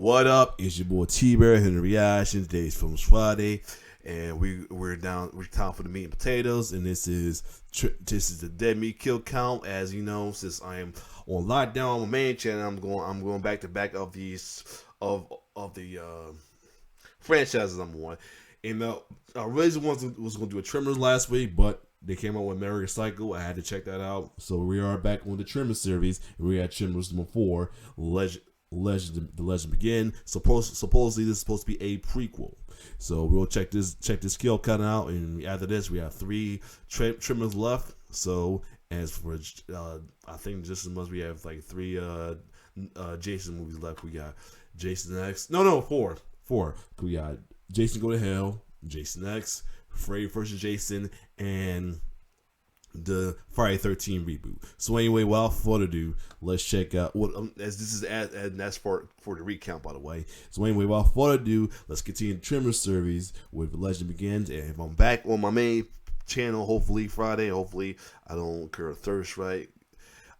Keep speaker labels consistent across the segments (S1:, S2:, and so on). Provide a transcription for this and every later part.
S1: What up? It's your boy T-Bear here in the reaction. Today's Films Friday, and we're time for the meat and potatoes. And this is the dead meat kill count. As you know, since I am on lockdown on my main channel, I'm going back to back of these of the franchises I'm on. And I originally was going to do a Tremors last week, but they came out with American Psycho. I had to check that out. So we are back on the Tremors series. And we had Tremors number 4, The Legend Begin. Supposedly this is supposed to be a prequel. So we'll check this kill count out, and after this we have 3 Tremors left. So as for I think just as much we have like 3 Jason movies left. We got Jason X. No, 4. We got Jason Go to Hell, Jason X, Freddy vs. Jason, and the Friday 13 reboot. So anyway, without further ado, let's check out what as this is and that's for the recount, by the way. So anyway, without further ado, let's continue the Tremors series with The Legend Begins. And if I'm back on my main channel, hopefully Friday, hopefully I don't incur a third strike.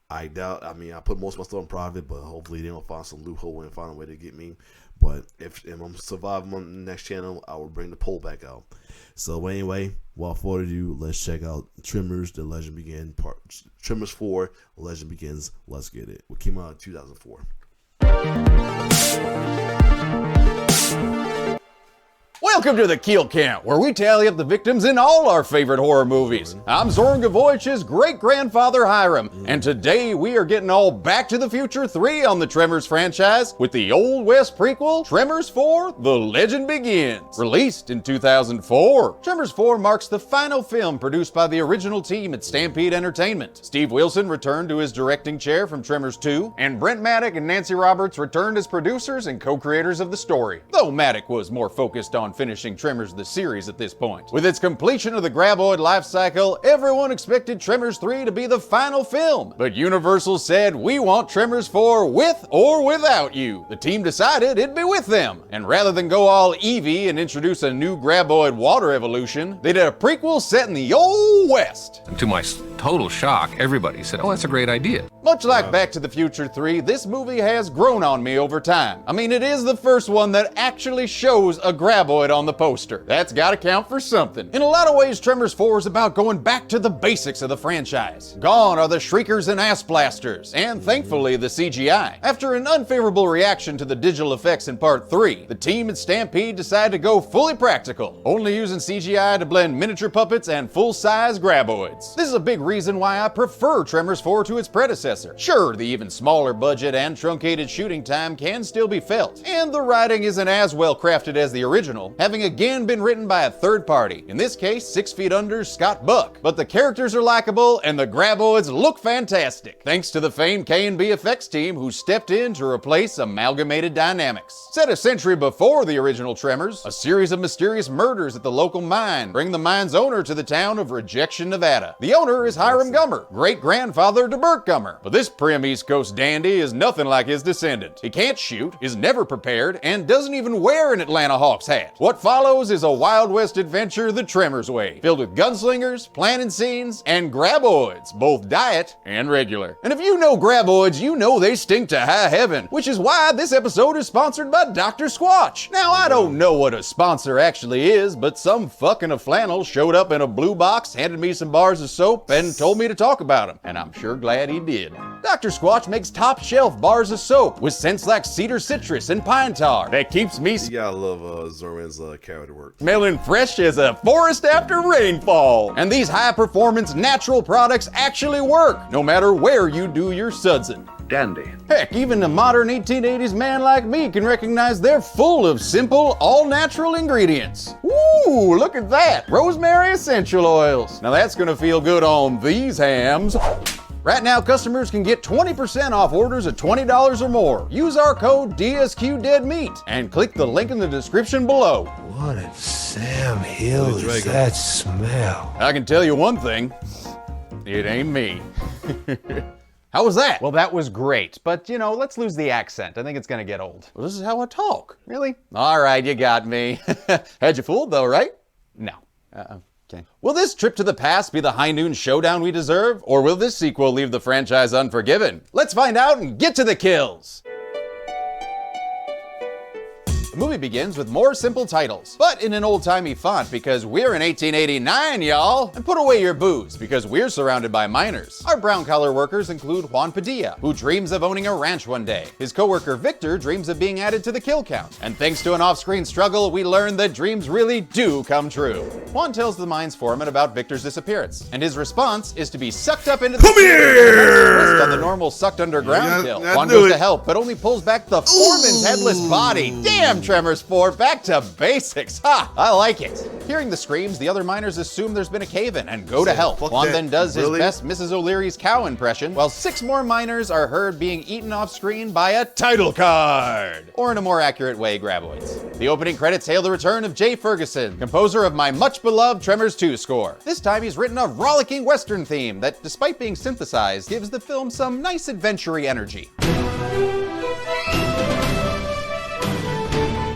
S1: I doubt. I mean, I put most of my stuff in private, but hopefully they don't find some loophole and find a way to get me. But if I'm surviving on the next channel, I will bring the poll back out. So anyway, without further ado, let's check out Tremors: The Legend Begins. Tremors 4: The Legend Begins. Let's get it. It came out in 2004.
S2: Welcome to the Kill Count, where we tally up the victims in all our favorite horror movies. I'm Zoran Gavoich's great-grandfather Hiram, and today we are getting all Back to the Future 3 on the Tremors franchise with the Old West prequel, Tremors 4: The Legend Begins. Released in 2004, Tremors 4 marks the final film produced by the original team at Stampede Entertainment. Steve Wilson returned to his directing chair from Tremors 2, and Brent Maddock and Nancy Roberts returned as producers and co-creators of the story, though Maddock was more focused on finishing Tremors the series at this point. With its completion of the graboid life cycle, everyone expected Tremors 3 to be the final film. But Universal said, "We want Tremors 4 with or without you." The team decided it'd be with them. And rather than go all Eevee and introduce a new graboid water evolution, they did a prequel set in the Old West.
S3: And to my total shock, everybody said, "Oh, that's a great idea."
S2: Much like Back to the Future 3, this movie has grown on me over time. I mean, it is the first one that actually shows a graboid on the poster. That's gotta count for something. In a lot of ways, Tremors 4 is about going back to the basics of the franchise. Gone are the shriekers and ass blasters, and thankfully the CGI. After an unfavorable reaction to the digital effects in Part 3, the team at Stampede decided to go fully practical, only using CGI to blend miniature puppets and full-size graboids. This is a big reason why I prefer Tremors 4 to its predecessor. Sure, the even smaller budget and truncated shooting time can still be felt, and the writing isn't as well crafted as the original, having again been written by a third party, in this case 6 Feet Under's Scott Buck. But the characters are likable and the graboids look fantastic, thanks to the famed K&B effects team who stepped in to replace Amalgamated Dynamics. Set a century before the original Tremors, a series of mysterious murders at the local mine bring the mine's owner to the town of Rejection, Nevada. The owner is Hiram Gummer, great-grandfather to Burt Gummer. But this prim East Coast dandy is nothing like his descendant. He can't shoot, is never prepared, and doesn't even wear an Atlanta Hawks hat. What follows is a Wild West adventure the Tremors way, filled with gunslingers, planning scenes, and graboids, both diet and regular. And if you know graboids, you know they stink to high heaven, which is why this episode is sponsored by Dr. Squatch. Now, I don't know what a sponsor actually is, but some fuck in a flannel showed up in a blue box, handed me some bars of soap, and told me to talk about them, and I'm sure glad he did. Dr. Squatch makes top-shelf bars of soap with scents like cedar citrus and pine tar that keeps me
S1: You gotta love Zoran's character work.
S2: smelling fresh as a forest after rainfall. And these high-performance natural products actually work, no matter where you do your sudsing.
S3: Dandy.
S2: Heck, even a modern 1880s man like me can recognize they're full of simple, all-natural ingredients. Ooh, look at that! Rosemary essential oils. Now that's gonna feel good on these hams. Right now, customers can get 20% off orders of $20 or more. Use our code DSQDeadMeat and click the link in the description below.
S4: What in Sam Hill is that smell?
S2: I can tell you one thing, it ain't me. How was that?
S5: Well, that was great, but you know, let's lose the accent. I think it's gonna get old.
S2: Well, this is how I talk. Really? All right, you got me. Had you fooled though, right?
S5: No.
S2: Okay. Will this trip to the past be the high noon showdown we deserve, or will this sequel leave the franchise unforgiven? Let's find out and get to the kills. The movie begins with more simple titles, but in an old-timey font because we're in 1889, y'all. And put away your booze because we're surrounded by miners. Our brown-collar workers include Juan Padilla, who dreams of owning a ranch one day. His co-worker Victor dreams of being added to the kill count. And thanks to an off-screen struggle, we learn that dreams really do come true. Juan tells the mine's foreman about Victor's disappearance, and his response is to be sucked up into the twist on the normal sucked underground kill. Juan goes to help, but only pulls back the foreman's headless body. Damn, Tremors 4, back to basics. Ha! I like it. Hearing the screams, the other miners assume there's been a cave-in and go to help. Juan then does his best Mrs. O'Leary's cow impression, while 6 more miners are heard being eaten off-screen by a title card. Or in a more accurate way, graboids. The opening credits hail the return of Jay Ferguson, composer of my much-beloved Tremors 2 score. This time he's written a rollicking Western theme that, despite being synthesized, gives the film some nice adventure-y energy.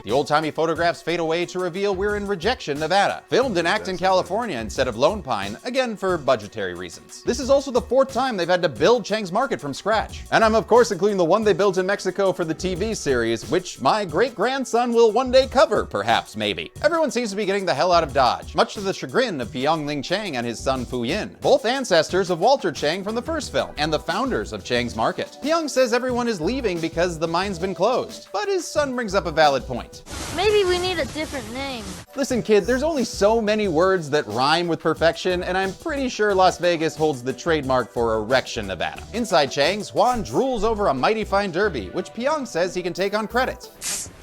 S2: The old-timey photographs fade away to reveal we're in Rejection, Nevada. Filmed in Acton, California instead of Lone Pine, again for budgetary reasons. This is also the 4th time they've had to build Chang's Market from scratch. And I'm of course including the one they built in Mexico for the TV series, which my great-grandson will one day cover, perhaps, maybe. Everyone seems to be getting the hell out of Dodge, much to the chagrin of Pyongling Chang and his son Fu Yin, both ancestors of Walter Chang from the first film, and the founders of Chang's Market. Pyong says everyone is leaving because the mine's been closed, but his son brings up a valid point.
S6: Maybe we need a different name.
S2: Listen, kid, there's only so many words that rhyme with perfection, and I'm pretty sure Las Vegas holds the trademark for Erection, Nevada. Inside Chang's, Juan drools over a mighty fine derby, which Pyong says he can take on credit.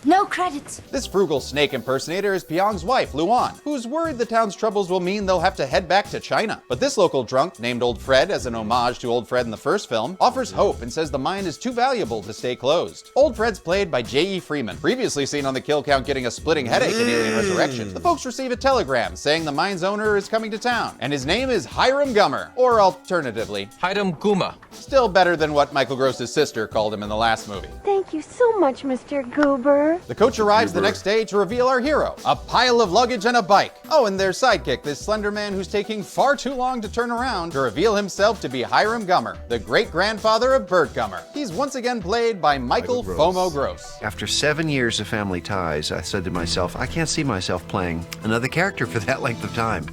S6: No credits.
S2: This frugal snake impersonator is Pyong's wife, Luan, who's worried the town's troubles will mean they'll have to head back to China. But this local drunk, named Old Fred as an homage to Old Fred in the first film, offers hope and says the mine is too valuable to stay closed. Old Fred's played by J.E. Freeman, previously seen on the kill count getting a splitting headache in Alien Resurrection. The folks receive a telegram saying the mine's owner is coming to town, and his name is Hiram Gummer, or alternatively,
S3: Hiram Guma.
S2: still better than what Michael Gross's sister called him in the last movie.
S7: Thank you so much, Mr. Goober.
S2: The coach arrives the next day to reveal our hero, a pile of luggage and a bike. Oh, and their sidekick, this slender man who's taking far too long to turn around to reveal himself to be Hiram Gummer, the great-grandfather of Bert Gummer. He's once again played by Michael Fomo Gross.
S8: After 7 years of family ties, I said to myself, I can't see myself playing another character for that length of time.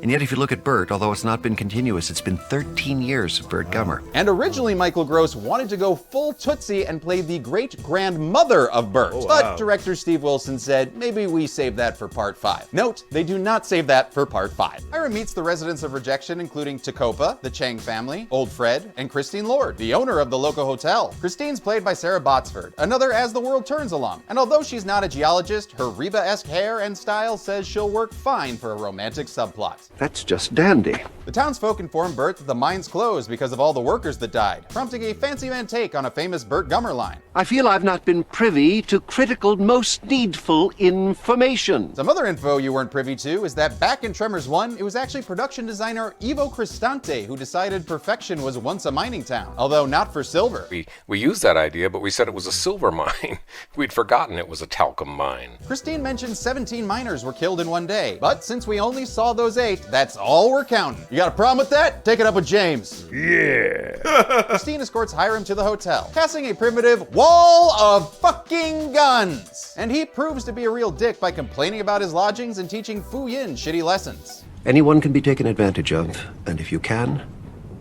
S8: And yet if you look at Bert, although it's not been continuous, it's been 13 years of Bert Gummer.
S2: And originally Michael Gross wanted to go full Tootsie and play the great-grandmother of Bert. But director Steve Wilson said, maybe we save that for part 5. Note, they do not save that for part 5. Hiram meets the residents of Rejection, including Tacopa, the Chang family, Old Fred, and Christine Lord, the owner of the Loco Hotel. Christine's played by Sarah Botsford, another As the World Turns alum. And although she's not a geologist, her Reba-esque hair and style says she'll work fine for a romantic subplot.
S8: That's just dandy.
S2: The townsfolk inform Bert that the mine's closed because of all the workers that died, prompting a fancy man take on a famous Bert Gummer line.
S8: I feel I've not been privy to critical, most needful information.
S2: Some other info you weren't privy to is that back in Tremors 1, it was actually production designer Ivo Cristante who decided Perfection was once a mining town, although not for silver.
S3: We used that idea, but we said it was a silver mine. We'd forgotten it was a talcum mine.
S2: Christine mentioned 17 miners were killed in one day, but since we only saw those 8, that's all we're counting. You got a problem with that? Take it up with James.
S3: Yeah.
S2: Christine escorts Hiram to the hotel, casting a primitive wall of fucking guns. And he proves to be a real dick by complaining about his lodgings and teaching Fu Yin shitty lessons.
S8: Anyone can be taken advantage of, and if you can,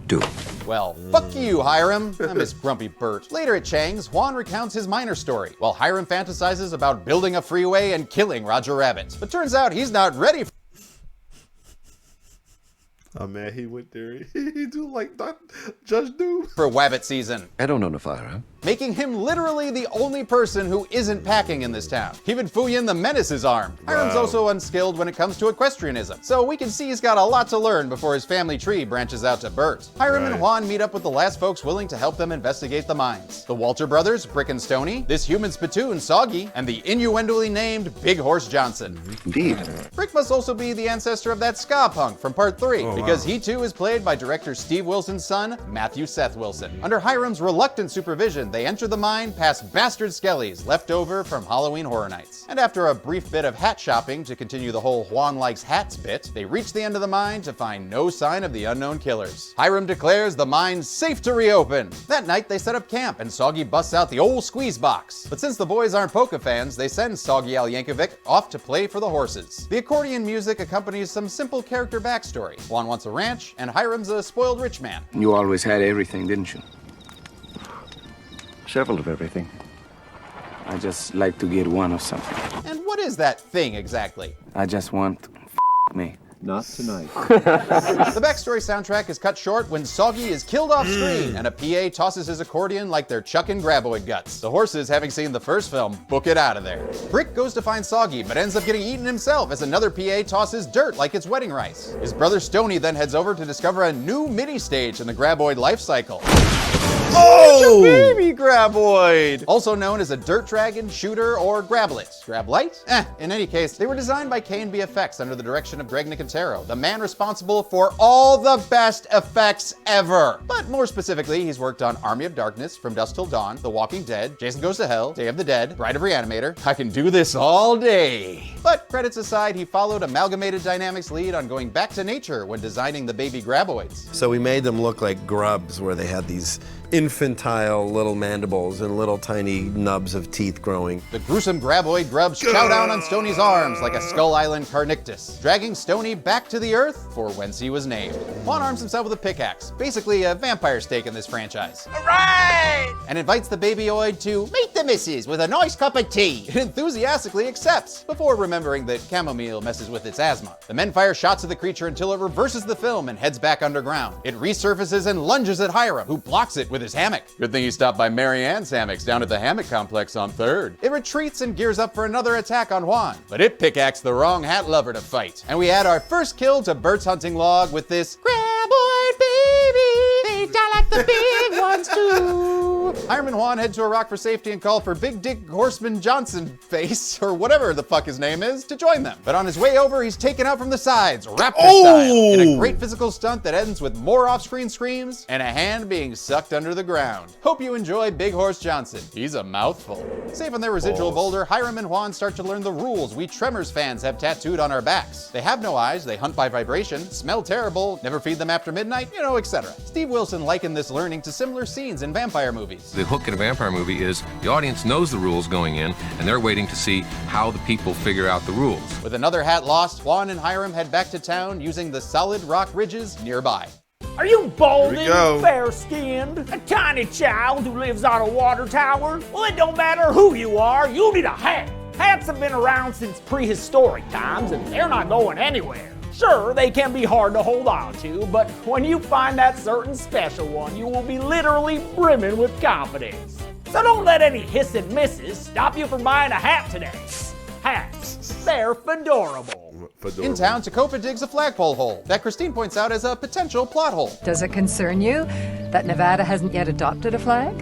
S8: do.
S2: Well, fuck you, Hiram. I miss grumpy Bert. Later at Chang's, Juan recounts his miner story, while Hiram fantasizes about building a freeway and killing Roger Rabbit. But turns out he's not ready for
S1: Oh man, he went there. He do like Judge Doom.
S2: Wabbit season,
S8: I don't own a firearm.
S2: making him literally the only person who isn't packing in this town. Even Fu Yin the Menace is armed. Hiram's also unskilled when it comes to equestrianism, so we can see he's got a lot to learn before his family tree branches out to Bert. Hiram and Juan meet up with the last folks willing to help them investigate the mines. The Walter brothers, Brick and Stoney, this human spittoon, Soggy, and the innuendoly named Big Horse Johnson.
S8: Indeed.
S2: Brick must also be the ancestor of that ska punk from part 3, because he too is played by director Steve Wilson's son, Matthew Seth Wilson. Under Hiram's reluctant supervision, Hiram, they enter the mine past bastard skellies left over from Halloween Horror Nights. And after a brief bit of hat shopping to continue the whole Juan likes hats bit, they reach the end of the mine to find no sign of the unknown killers. Hiram declares the mine's safe to reopen. That night, they set up camp and Soggy busts out the old squeeze box. But since the boys aren't polka fans, they send Soggy Al Yankovic off to play for the horses. The accordion music accompanies some simple character backstory. Juan wants a ranch, and Hiram's a spoiled rich man.
S9: You always had everything, didn't you? Several of everything. I just like to get one of something.
S2: And what is that thing exactly?
S9: I just want me.
S10: Not tonight.
S2: The backstory soundtrack is cut short when Soggy is killed off screen and a PA tosses his accordion like they're chucking graboid guts. The horses, having seen the first film, book it out of there. Brick goes to find Soggy, but ends up getting eaten himself as another PA tosses dirt like it's wedding rice. His brother Stoney then heads over to discover a new mini-stage in the graboid life cycle.
S1: Oh!
S2: Baby graboid! Also known as a dirt dragon, shooter, or grablet. Grablite? In any case, they were designed by K&B Effects under the direction of Greg Nicotero, the man responsible for all the best effects ever. But more specifically, he's worked on Army of Darkness, From Dusk Till Dawn, The Walking Dead, Jason Goes to Hell, Day of the Dead, Bride of Reanimator. I can do this all day. But credits aside, he followed Amalgamated Dynamics' lead on going back to nature when designing the baby graboids.
S10: So we made them look like grubs, where they had these infantile little mandibles and little tiny nubs of teeth growing.
S2: The gruesome graboid grubs chow down on Stoney's arms like a Skull Island carnictus, dragging Stoney back to the earth for whence he was named. Juan arms himself with a pickaxe, basically a vampire stake in this franchise. Alright! And invites the babyoid to meet the missus with a nice cup of tea. It enthusiastically accepts, before remembering that chamomile messes with its asthma. The men fire shots at the creature until it reverses the film and heads back underground. It resurfaces and lunges at Hiram, who blocks it with his hammock. Good thing he stopped by Mary Ann's hammocks down at the hammock complex on 3rd. It retreats and gears up for another attack on Juan, but it pickaxed the wrong hat lover to fight. And we add our first kill to Bert's hunting log with this graboid baby, they die like the big ones too. Hiram and Juan head to a rock for safety and call for Big Dick Horseman Johnson face, or whatever the fuck his name is, to join them. But on his way over, he's taken out from the sides, raptor style, in a great physical stunt that ends with more off-screen screams and a hand being sucked under the ground. Hope you enjoy Big Horse Johnson. He's a mouthful. Safe on their residual boulder, Hiram and Juan start to learn the rules we Tremors fans have tattooed on our backs. They have no eyes, they hunt by vibration, smell terrible, never feed them after midnight, etc. Steve Wilson likened this learning to similar scenes in vampire movies.
S3: The hook in a vampire movie is the audience knows the rules going in, and they're waiting to see how the people figure out the rules.
S2: With another hat lost, Juan and Hiram head back to town using the solid rock ridges nearby.
S11: Are you balding,
S1: Here we go.
S11: fair-skinned, a tiny child who lives on a water tower? Well, it don't matter who you are, you need a hat. Hats have been around since prehistoric times, and they're not going anywhere. Sure, they can be hard to hold on to, but when you find that certain special one, you will be literally brimming with confidence. So don't let any hiss and misses stop you from buying a hat today. Hats, they're fedorable.
S2: In town, Tacopa digs a flagpole hole that Christine points out as a potential plot hole.
S12: Does it concern you that Nevada hasn't yet adopted a flag?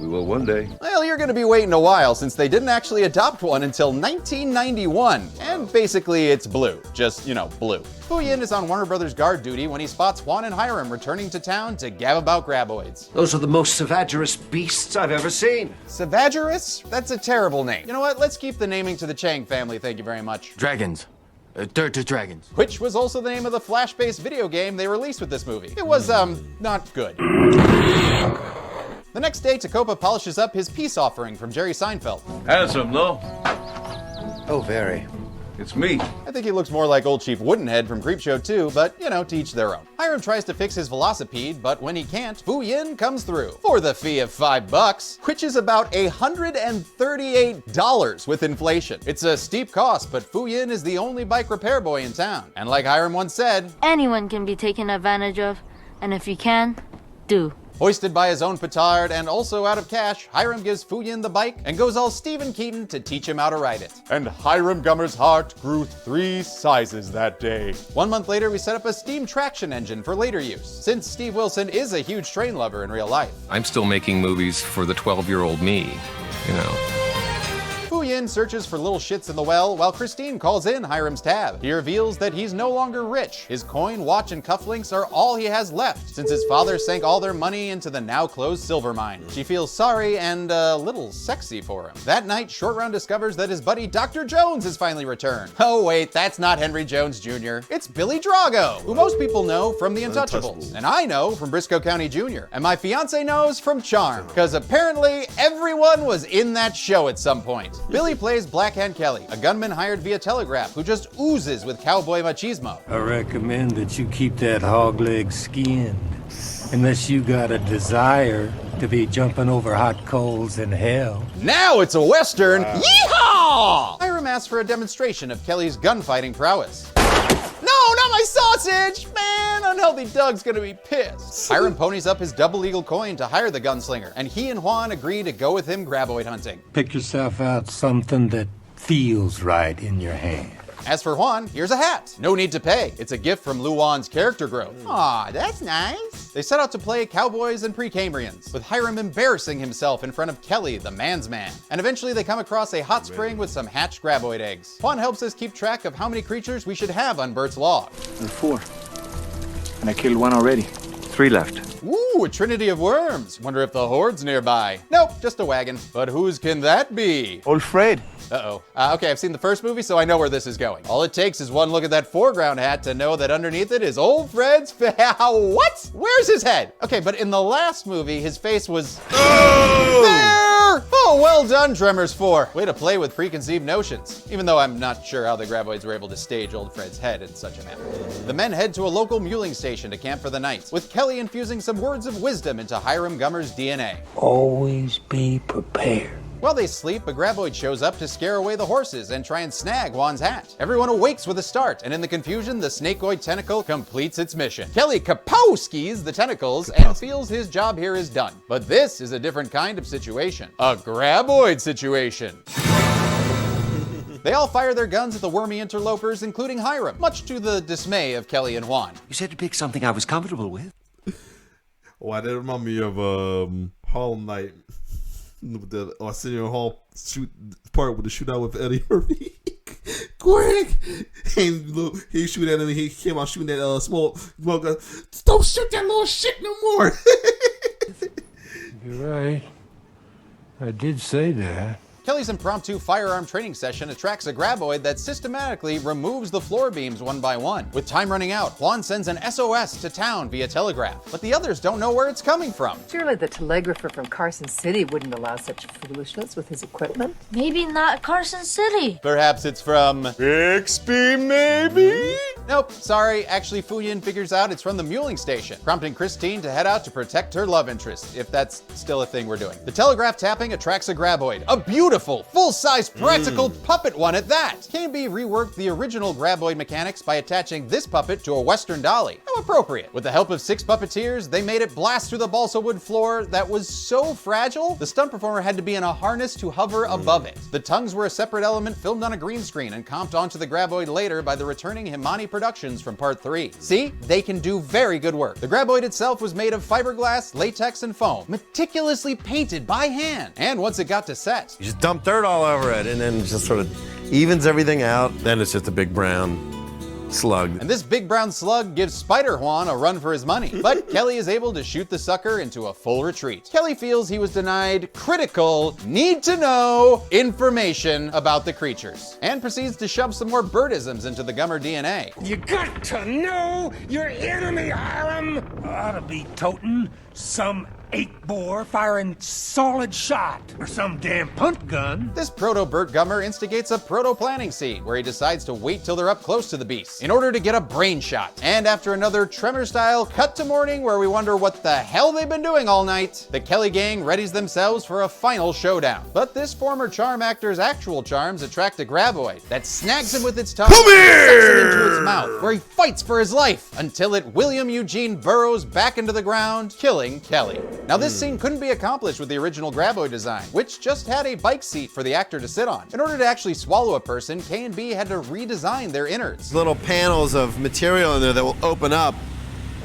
S10: We will one day.
S2: Well, you're gonna be waiting a while since they didn't actually adopt one until 1991. And basically it's blue, just, blue. Fu Yin is on Warner Brothers guard duty when he spots Juan and Hiram returning to town to gab about graboids.
S4: Those are the most savagerous beasts I've ever seen.
S2: Savagerous? That's a terrible name. You know what, let's keep the naming to the Chang family, thank you very much.
S9: Dragons. Dirt to dragons.
S2: Which was also the name of the Flash-based video game they released with this movie. It was, not good. The next day, Tacopa polishes up his peace offering from Jerry Seinfeld.
S9: Handsome, no?
S4: Oh, very.
S9: It's me.
S2: I think he looks more like old Chief Woodenhead from Creepshow 2, but, to each their own. Hiram tries to fix his velocipede, but when he can't, Fu Yin comes through for the fee of $5, which is about $138 with inflation. It's a steep cost, but Fu Yin is the only bike repair boy in town. And like Hiram once said,
S6: Anyone can be taken advantage of, and if you can, do.
S2: Hoisted by his own petard and also out of cash, Hiram gives Fu Yin the bike and goes all Stephen Keaton to teach him how to ride it. And Hiram Gummer's heart grew 3 sizes that day. 1 month later, we set up a steam traction engine for later use, since Steve Wilson is a huge train lover in real life.
S3: I'm still making movies for the 12-year-old me,
S2: Fu Fuyin searches for little shits in the well, while Christine calls in Hiram's tab. He reveals that he's no longer rich. His coin, watch, and cufflinks are all he has left, since his father sank all their money into the now-closed silver mine. She feels sorry and a little sexy for him. That night, Short Round discovers that his buddy Dr. Jones has finally returned. Oh wait, that's not Henry Jones Jr. It's Billy Drago, who most people know from The Untouchables. And I know from Briscoe County Jr. And my fiance knows from Charm, because apparently everyone was in that show at some point. Billy plays Blackhand Kelly, a gunman hired via telegraph who just oozes with cowboy machismo.
S4: I recommend that you keep that hog leg skinned, unless you got a desire to be jumping over hot coals in hell.
S2: Now it's a Western. Yeehaw! Hiram asks for a demonstration of Kelly's gunfighting prowess. No, not my sausage! Man, unhealthy Doug's gonna be pissed. Hiram ponies up his double eagle coin to hire the gunslinger, and he and Juan agree to go with him graboid hunting.
S4: Pick yourself out something that feels right in your hand.
S2: As for Juan, here's a hat. No need to pay. It's a gift from Luan's character growth. Aw, that's nice. They set out to play cowboys and Precambrians, with Hiram embarrassing himself in front of Kelly, the man's man. And eventually they come across a hot spring with some hatched graboid eggs. Juan helps us keep track of how many creatures we should have on Bert's log.
S9: There's 4. And I killed 1 already. 3 left.
S2: Ooh, a trinity of worms. Wonder if the horde's nearby. Nope, just a wagon. But whose can that be?
S9: Old Fred.
S2: Uh-oh. Okay, I've seen the first movie, so I know where this is going. All it takes is one look at that foreground hat to know that underneath it is old Fred's what? Where's his head? Okay, but in the last movie, his face was there! Oh, well done, Tremors 4. Way to play with preconceived notions. Even though I'm not sure how the graboids were able to stage old Fred's head in such a manner. The men head to a local muling station to camp for the night, with Kelly infusing some words of wisdom into Hiram Gummer's DNA.
S4: Always be prepared.
S2: While they sleep, a graboid shows up to scare away the horses and try and snag Juan's hat. Everyone awakes with a start, and in the confusion, the snakeoid tentacle completes its mission. Kelly kapowskis the tentacles and feels his job here is done. But this is a different kind of situation. A graboid situation. They all fire their guns at the wormy interlopers, including Hiram, much to the dismay of Kelly and Juan.
S8: You said to pick something I was comfortable with.
S1: Why that remind me of Harlem Night. The Arsenio Hall part with the shootout with Eddie Murphy. Quick! And look, he shoot at him and he came out shooting that small gun. Don't shoot that little shit no more.
S4: You're right. I did say that.
S2: Kelly's impromptu firearm training session attracts a graboid that systematically removes the floor beams one by one. With time running out, Juan sends an SOS to town via telegraph, but the others don't know where it's coming from.
S12: Surely the telegrapher from Carson City wouldn't allow such foolishness with his equipment.
S6: Maybe not Carson City.
S2: Perhaps it's from Bixby, maybe? Nope, sorry. Actually, Fuyin figures out it's from the muling station, prompting Christine to head out to protect her love interest, if that's still a thing we're doing. The telegraph tapping attracts a graboid, a beautiful, full-size practical puppet one at that. K&B reworked the original graboid mechanics by attaching this puppet to a Western dolly. How appropriate. With the help of 6 puppeteers, they made it blast through the balsa wood floor that was so fragile, the stunt performer had to be in a harness to hover above it. The tongues were a separate element filmed on a green screen and comped onto the graboid later by the returning Himani Productions from Part 3. See? They can do very good work. The graboid itself was made of fiberglass, latex, and foam, meticulously painted by hand. And once it got to set,
S10: You just dump dirt all over it, and then it just sort of evens everything out. Then it's just a big brown slug.
S2: And this big brown slug gives Spider Juan a run for his money. But Kelly is able to shoot the sucker into a full retreat. Kelly feels he was denied critical, need-to-know information about the creatures, and proceeds to shove some more birdisms into the Gummer DNA.
S4: You got to know your enemy, Hiram. Ought to be toting some 8-bore firing solid shot or some damn punt gun.
S2: This proto-Burt Gummer instigates a proto-planning scene where he decides to wait till they're up close to the beast in order to get a brain shot. And after another Tremor-style cut to morning where we wonder what the hell they've been doing all night, the Kelly gang readies themselves for a final showdown. But this former charm actor's actual charms attract a graboid that snags him with its tongue and sucks it into its mouth, where he fights for his life until it William Eugene burrows back into the ground, killing Kelly. Now this scene couldn't be accomplished with the original graboid design, which just had a bike seat for the actor to sit on. In order to actually swallow a person, K&B had to redesign their innards.
S10: Little panels of material in there that will open up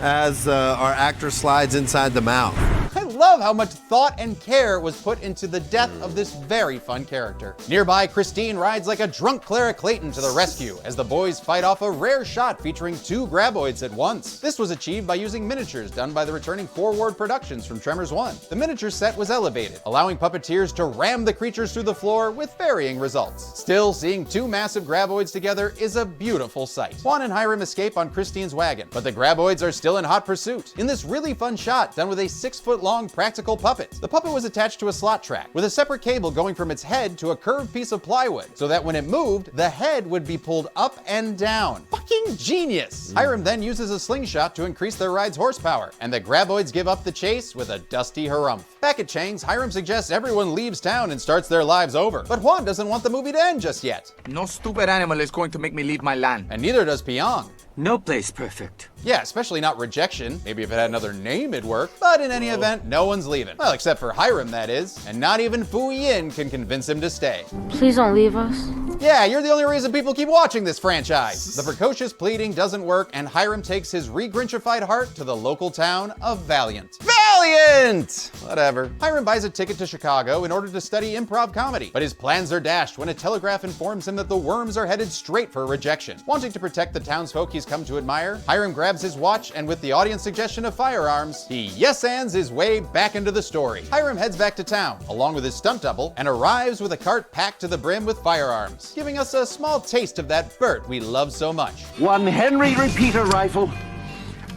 S10: as our actor slides inside the mouth.
S2: I love how much thought and care was put into the death of this very fun character. Nearby, Christine rides like a drunk Clara Clayton to the rescue as the boys fight off a rare shot featuring 2 graboids at once. This was achieved by using miniatures done by the returning Forward Productions from Tremors 1. The miniature set was elevated, allowing puppeteers to ram the creatures through the floor with varying results. Still, seeing 2 massive graboids together is a beautiful sight. Juan and Hiram escape on Christine's wagon, but the graboids are still in hot pursuit. In this really fun shot done with a 6-foot-long practical puppet, the puppet was attached to a slot track with a separate cable going from its head to a curved piece of plywood, so that when it moved, the head would be pulled up and down. Fucking genius! Hiram then uses a slingshot to increase their ride's horsepower, and the graboids give up the chase with a dusty harumph. Back at Chang's, Hiram suggests everyone leaves town and starts their lives over, but Juan doesn't want the movie to end just yet.
S9: No stupid animal is going to make me leave my land.
S2: And neither does Pyong.
S9: No place perfect.
S2: Yeah, especially not rejection. Maybe if it had another name, it'd work. But in any event, no one's leaving. Well, except for Hiram, that is. And not even Fu Yin can convince him to stay.
S6: Please don't leave us.
S2: Yeah, you're the only reason people keep watching this franchise. The precocious pleading doesn't work, and Hiram takes his re-grinchified heart to the local town of Valiant. Valiant! Whatever. Hiram buys a ticket to Chicago in order to study improv comedy, but his plans are dashed when a telegraph informs him that the worms are headed straight for rejection. Wanting to protect the townsfolk he's come to admire, Hiram grabs his watch and with the audience suggestion of firearms, he yes-ands his way back into the story. Hiram heads back to town, along with his stunt double, and arrives with a cart packed to the brim with firearms, giving us a small taste of that Burt we love so much.
S13: 1 Henry repeater rifle.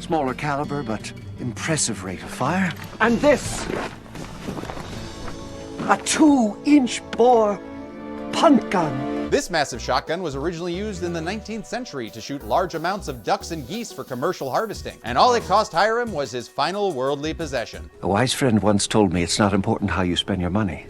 S13: Smaller caliber, but impressive rate of fire. And this, a 2-inch bore punt gun.
S2: This massive shotgun was originally used in the 19th century to shoot large amounts of ducks and geese for commercial harvesting, and all it cost Hiram was his final worldly possession.
S13: A wise friend once told me it's not important how you spend your money,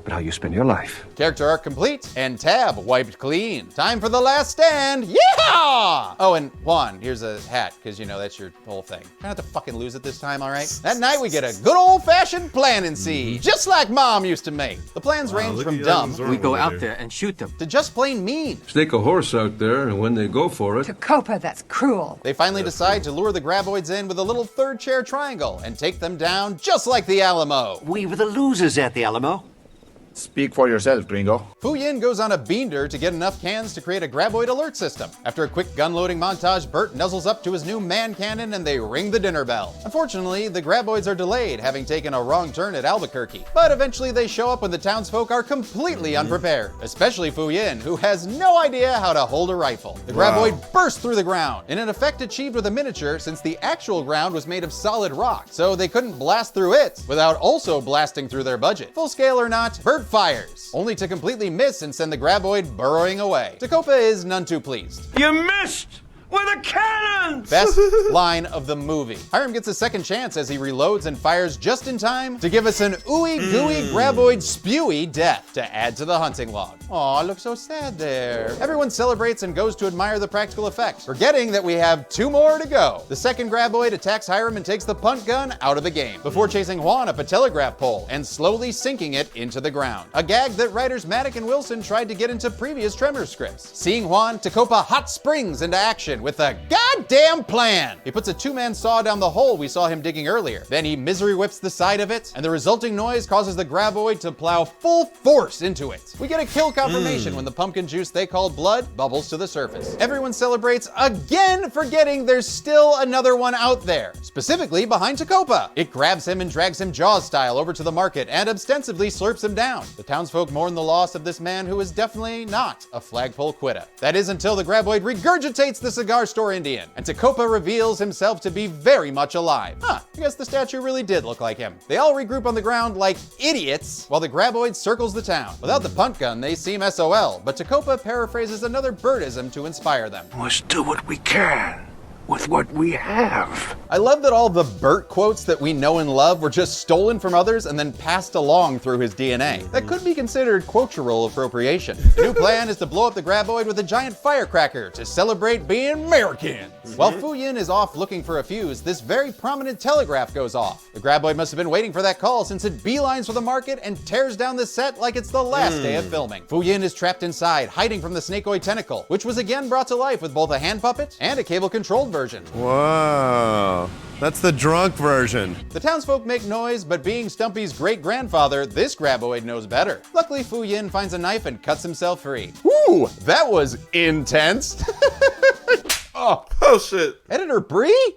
S13: but how you spend your life.
S2: Character arc complete, and tab wiped clean. Time for the last stand. Yeah! Oh, and Juan, here's a hat, because you know that's your whole thing. Try not to fucking lose it this time, all right? That night we get a good old-fashioned plan and see, just like Mom used to make. The plans range from dumb,
S9: We go out there and shoot them,
S2: to just plain mean.
S14: Stake a horse out there, and when they go for it...
S12: To Copa, that's cruel.
S2: They finally decide to lure the graboids in with a little 3rd-chair triangle and take them down just like the Alamo.
S13: We were the losers at the Alamo.
S9: Speak for yourself, gringo.
S2: Fu Yin goes on a beander to get enough cans to create a graboid alert system. After a quick gun-loading montage, Burt nuzzles up to his new man cannon and they ring the dinner bell. Unfortunately, the graboids are delayed, having taken a wrong turn at Albuquerque. But eventually they show up when the townsfolk are completely unprepared, especially Fu Yin, who has no idea how to hold a rifle. The graboid bursts through the ground, in an effect achieved with a miniature since the actual ground was made of solid rock, so they couldn't blast through it without also blasting through their budget. Full scale or not, Burt fires, only to completely miss and send the graboid burrowing away. Tacopa is none too pleased.
S4: You missed! With a cannon!
S2: Best line of the movie. Hiram gets a second chance as he reloads and fires just in time to give us an ooey gooey graboid spewy death to add to the hunting log. Aw, look so sad there. Everyone celebrates and goes to admire the practical effects, forgetting that we have 2 more to go. The second graboid attacks Hiram and takes the punt gun out of the game, before chasing Juan up a telegraph pole and slowly sinking it into the ground. A gag that writers Maddock and Wilson tried to get into previous Tremors scripts. Seeing Juan, Tacopa hot springs into action with a goddamn plan. He puts a 2-man saw down the hole we saw him digging earlier. Then he misery whips the side of it, and the resulting noise causes the graboid to plow full force into it. We get a kill confirmation when the pumpkin juice they called blood bubbles to the surface. Everyone celebrates again, forgetting there's still another one out there, specifically behind Tacopa. It grabs him and drags him Jaws style over to the market and ostensibly slurps him down. The townsfolk mourn the loss of this man who is definitely not a flagpole quitter. That is until the graboid regurgitates the cigar store Indian, and Tacopa reveals himself to be very much alive. I guess the statue really did look like him. They all regroup on the ground like idiots while the graboid circles the town. Without the punt gun, they seem SOL, but Tacopa paraphrases another Burtism to inspire them.
S13: Must do what we can with what we have.
S2: I love that all the Burt quotes that we know and love were just stolen from others and then passed along through his DNA. That could be considered quotural appropriation. The new plan is to blow up the graboid with a giant firecracker to celebrate being Americans. While Fu Yin is off looking for a fuse, this very prominent telegraph goes off. The graboid must have been waiting for that call since it beelines for the market and tears down the set like it's the last day of filming. Fu Yin is trapped inside, hiding from the snakeoid tentacle, which was again brought to life with both a hand puppet and a cable-controlled version.
S10: Wow. That's the drunk version.
S2: The townsfolk make noise, but being Stumpy's great-grandfather, this graboid knows better. Luckily, Fu Yin finds a knife and cuts himself free. Woo! That was intense.
S1: Oh shit.
S2: Editor Bree?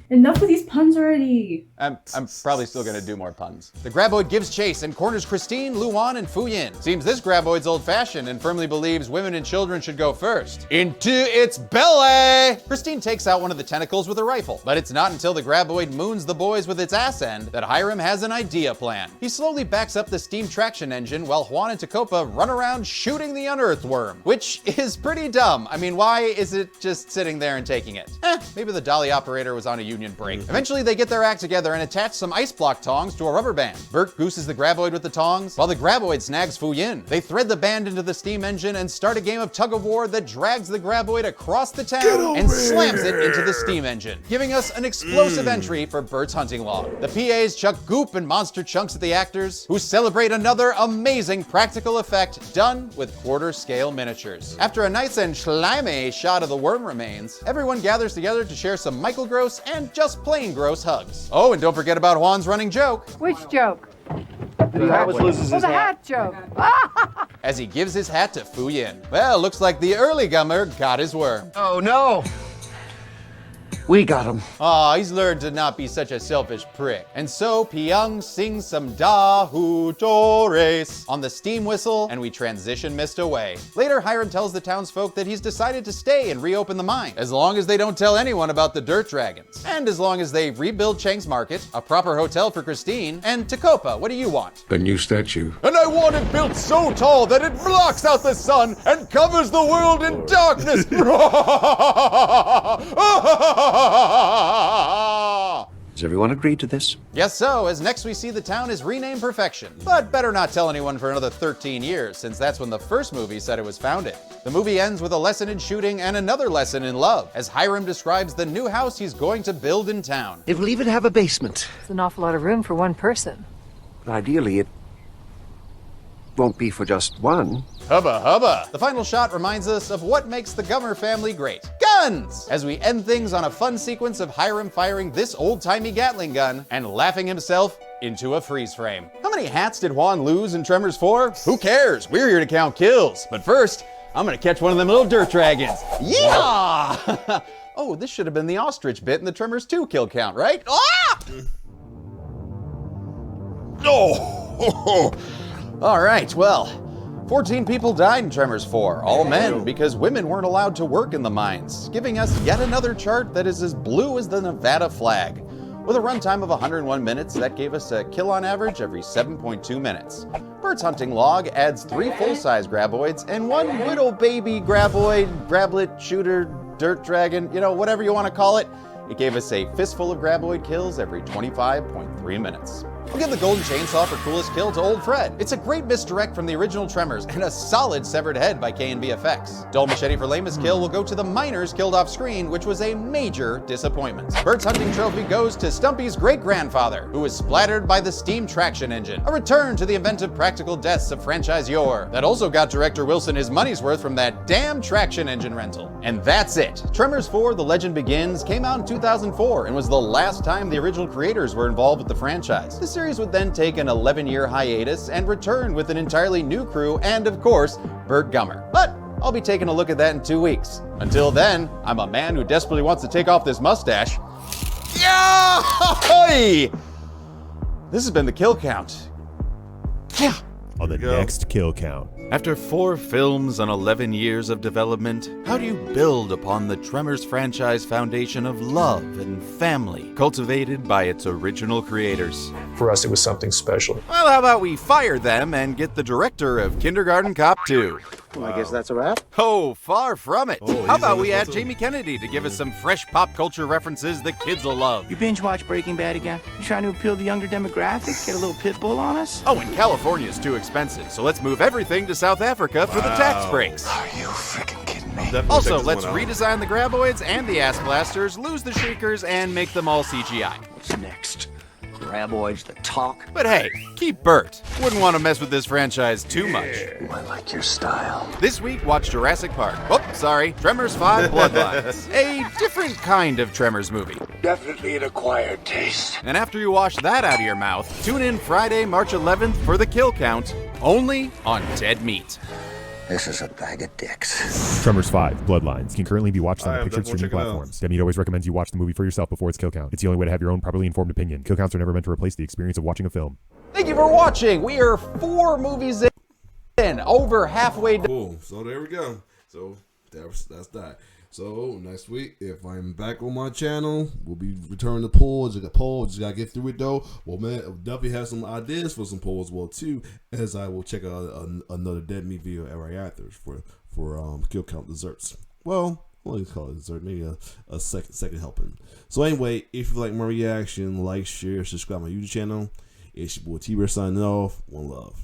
S15: Enough with these puns already.
S2: I'm probably still gonna do more puns. The graboid gives chase and corners Christine, Luan, and Fu Yin. Seems this graboid's old-fashioned and firmly believes women and children should go first. Into its belly! Christine takes out one of the tentacles with a rifle, but it's not until the graboid moons the boys with its ass end that Hiram has an idea plan. He slowly backs up the steam traction engine while Juan and Tacopa run around shooting the unearthed worm, which is pretty dumb. I mean, why is it just sitting there and taking it? Maybe the dolly operator was on a union break. Eventually, they get their act together and attach some ice block tongs to a rubber band. Bert gooses the graboid with the tongs, while the graboid snags Fu Yin. They thread the band into the steam engine and start a game of tug-of-war that drags the graboid across the town and slams it into the steam engine, giving us an explosive entry for Bert's hunting log. The PAs chuck goop and monster chunks at the actors, who celebrate another amazing practical effect done with quarter-scale miniatures. After a nice and slimy shot of the worm remains, everyone gathers together to share some Michael Gross and just plain gross hugs. Oh, and don't forget about Juan's running joke.
S12: Which joke?
S13: He always loses
S12: Oh,
S13: his
S12: the
S13: hat.
S12: hat joke.
S2: As he gives his hat to Fu Yin. Well, looks like the early gummer got his worm.
S13: Oh no! We got him.
S2: Aw, he's learned to not be such a selfish prick. And so Pyong sings some Da Hu Tores on the steam whistle, and we transition mist away. Later, Hiram tells the townsfolk that he's decided to stay and reopen the mine, as long as they don't tell anyone about the dirt dragons. And as long as they rebuild Chang's Market, a proper hotel for Christine, and Tacopa, what do you want?
S14: A new statue.
S2: And I want it built so tall that it blocks out the sun and covers the world in darkness.
S8: Does everyone agree to this?
S2: Yes, so, as next we see the town is renamed Perfection. But better not tell anyone for another 13 years, since that's when the first movie said it was founded. The movie ends with a lesson in shooting and another lesson in love, as Hiram describes the new house he's going to build in town.
S13: It will even have a basement.
S12: It's an awful lot of room for one person.
S8: But ideally, it won't be for just one.
S2: Hubba hubba! The final shot reminds us of what makes the Gummer family great. Guns! As we end things on a fun sequence of Hiram firing this old-timey Gatling gun and laughing himself into a freeze frame. How many hats did Juan lose in Tremors 4? Who cares? We're here to count kills. But first, I'm gonna catch one of them little dirt dragons. Yeah! Oh, this should have been the ostrich bit in the Tremors 2 kill count, right? Ah! Oh! All right, well, 14 people died in Tremors 4, all men, because women weren't allowed to work in the mines, giving us yet another chart that is as blue as the Nevada flag. With a runtime of 101 minutes, that gave us a kill on average every 7.2 minutes. Bert's hunting log adds 3 full-size graboids and 1 little baby graboid, grablet, shooter, dirt dragon, you know, whatever you want to call it. It gave us a fistful of graboid kills every 25.3 minutes. We'll give the golden chainsaw for coolest kill to Old Fred. It's a great misdirect from the original Tremors and a solid severed head by K&B Effects. Dull machete for lamest kill will go to the miners killed off screen, which was a major disappointment. Bert's hunting trophy goes to Stumpy's great-grandfather, who was splattered by the steam traction engine. A return to the inventive practical deaths of franchise yore. That also got director Wilson his money's worth from that damn traction engine rental. And that's it. Tremors 4: The Legend Begins came out in 2004 and was the last time the original creators were involved with the franchise. The series would then take an 11-year hiatus and return with an entirely new crew and, of course, Bert Gummer. But I'll be taking a look at that in 2 weeks. Until then, I'm a man who desperately wants to take off this mustache. Yeah! This has been the Kill Count. Yeah.
S16: On the next Kill Count.
S2: After 4 films and 11 years of development, how do you build upon the Tremors franchise foundation of love and family cultivated by its original creators?
S17: For us, it was something special.
S2: Well, how about we fire them and get the director of Kindergarten Cop 2?
S13: Well, I guess that's a wrap.
S2: Oh, far from it.
S13: Oh,
S2: How about we add Jamie Kennedy to give us some fresh pop culture references the kids will love?
S18: You binge watch Breaking Bad again? You trying to appeal to the younger demographic? Get a little pit bull on us?
S2: Oh, and California's too expensive, so let's move everything to South Africa for the tax breaks.
S18: Are you freaking kidding me?
S2: Also, let's redesign the graboids and the ass blasters, lose the shriekers, and make them all CGI.
S18: What's next? Graboids that talk?
S2: But hey, keep Bert. Wouldn't want to mess with this franchise too much.
S18: Ooh, I like your style.
S2: This week, watch Jurassic Park. Oh, sorry, Tremors 5 Bloodlines. A different kind of Tremors movie.
S13: Definitely an acquired taste.
S2: And after you wash that out of your mouth, tune in Friday, March 11th for the kill count, only on Dead Meat.
S13: This is a bag of dicks.
S16: Tremors 5, Bloodlines, can currently be watched on the
S1: Alright,
S16: pictured
S1: definitely
S16: streaming
S1: check it out.
S16: platforms. Dead Meat always recommends you watch the movie for yourself before its kill count. It's the only way to have your own properly informed opinion. Kill counts are never meant to replace the experience of watching a film.
S2: Thank you for watching. We are 4 movies in, over halfway done.
S1: Cool. So there we go. So that's that. So next week, if I'm back on my channel, we'll be returning to polls. Just gotta get through it though. Well, man, I'll definitely have some ideas for some polls as well too, as I will check out another Dead Meat video right after for kill count desserts. Well, let's call it dessert, maybe a second helping. So anyway, if you like my reaction, like, share, subscribe to my YouTube channel. It's your boy T-Bear signing off. One love.